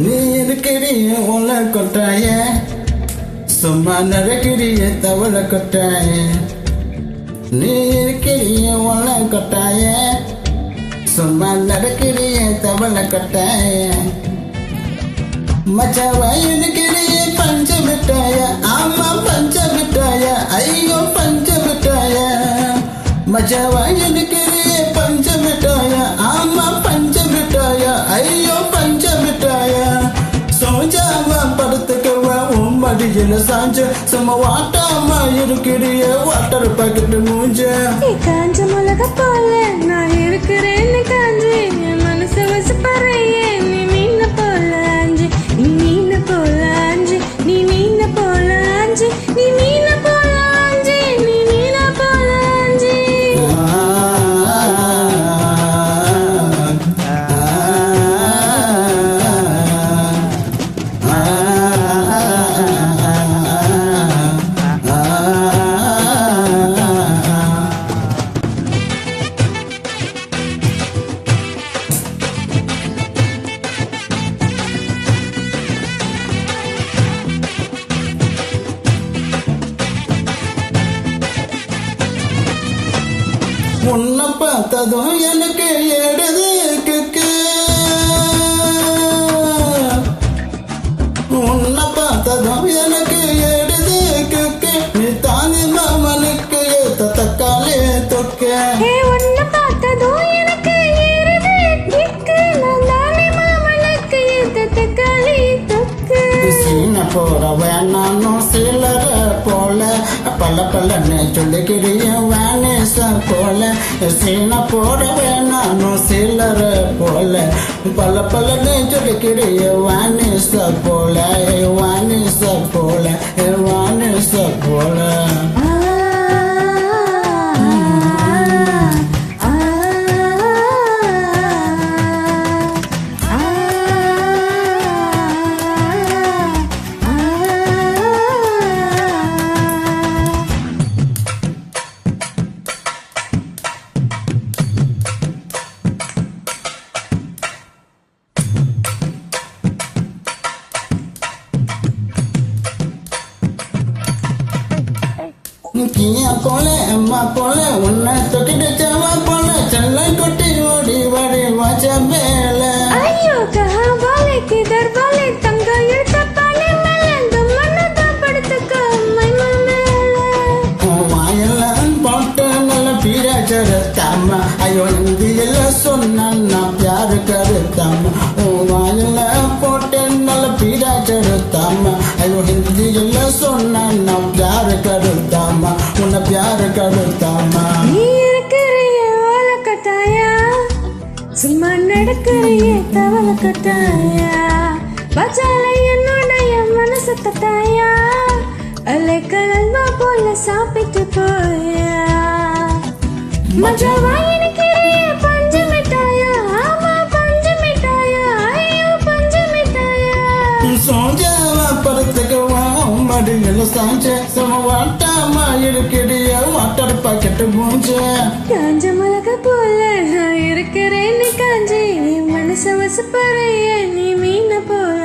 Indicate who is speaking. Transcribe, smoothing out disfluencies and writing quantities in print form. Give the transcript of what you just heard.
Speaker 1: நீ இருக்கிறிய உள்ள கொட்டாய சும்மா நடக்கிறிய தவளை கொட்டாய நீ இருக்கிறிய உள்ள கொட்டாய சும்மா நடக்கிறிய தவளை கொட்டாய மச்சாவா இருக்கிறிய பஞ்ச மிட்டாய ஆமா பஞ்ச மிட்டாய ஐயோ பஞ்ச மிட்டாய மச்சாவா இருக்கிறிய பஞ்ச மிட்டாய ஆமா பஞ்ச மிட்டாய ஐயோ பஞ்ச மிட்டாய சோஜாவா படுத்துக்கவா மடியில சாஞ்ச சும்மா வாட்டாமா இருக்கிறிய வாட்டர் பாக்கெட் மூஞ்ச
Speaker 2: காஞ்ச மிளகா போல நான் இருக்கிறேன்னு காஞ்சி என் மனசை வசப்படுறையே நீ மீன போல ஆஞ்சி நீ மீன போல ஆஞ்சி நீ மீன போல ஆஞ்சி நீ மீன போல ஆஞ்சி நீ மீன போல ஆஞ்சி
Speaker 1: உன்னை பார்த்ததும் எனக்கு எடுது கிக்கு உன்னை பார்த்ததும் எனக்கு எடுது கிக்கு நீ தானி மாமனுக்கு ஏத்த தக்காளி தொக்க
Speaker 2: உன்னை பார்த்ததும் எனக்கு ஏறுது கிக்கு நான் தானே மாமனுக்கு ஏத்த தக்காளி தொக்கு
Speaker 1: சீன போற வேணானும் சிலர போல பல பலன்னு சொல்லிக்கிறிய வேனேச போல சீன போட வேணானும் சிலர போல பல பலன்னு சொல்லிக்கிறிய வேனேச போல வானேச போல வானேச போல கியா போல அம்மா போல உன்னை தொட்டிட்டு செவா போல செல்லை கொட்டி ஓடி வடி வாச்ச மேல
Speaker 2: ஐயோ கஹா வாலே கிதர் வாலே தங்க இழுத்த பாலே மேல இந்த மண்ணை படுத்துக்க மைமா மேல
Speaker 1: வாயெல்லாம் போட்டு நல்ல பீரா கருத்தாம ஐயோ இந்தியில சொன்னா பியாரு கருத்தாம வாயெல்லாம் போட்டு நல்ல பீரா கருத்தாம ஐயோ ஹிந்தியில சொன்னா பியாரு கருத்தாம உன்னை பியாரு கருத்தாம
Speaker 2: நீ இருக்கிறிய ஓல கட்டாயா சும்மா நடக்கிறிய தவளை கட்டாயா பச்சாலை என்னுடைய மனசு தட்டாயா அலைக்கல் அல்வா போல சாப்பிட்டு போயா மஜாவா இருக்கிறிய பஞ்சு மிட்டாயா ஆமா பஞ்சு மிட்டாயா ஐயோ பஞ்சு மிட்டாயா
Speaker 1: சோஜாவா படுத்துக்கவா மடியில சாஞ்ச சும்மா வாட்டாமா இருக்கிறிய வாட்டர் பாக்கெட் மூஞ்ச
Speaker 2: காஞ்ச மிளகா போல நான் இருக்கிறேன்னு காஞ்சி என் மனசை வசப்படுறையே நீ மீன போல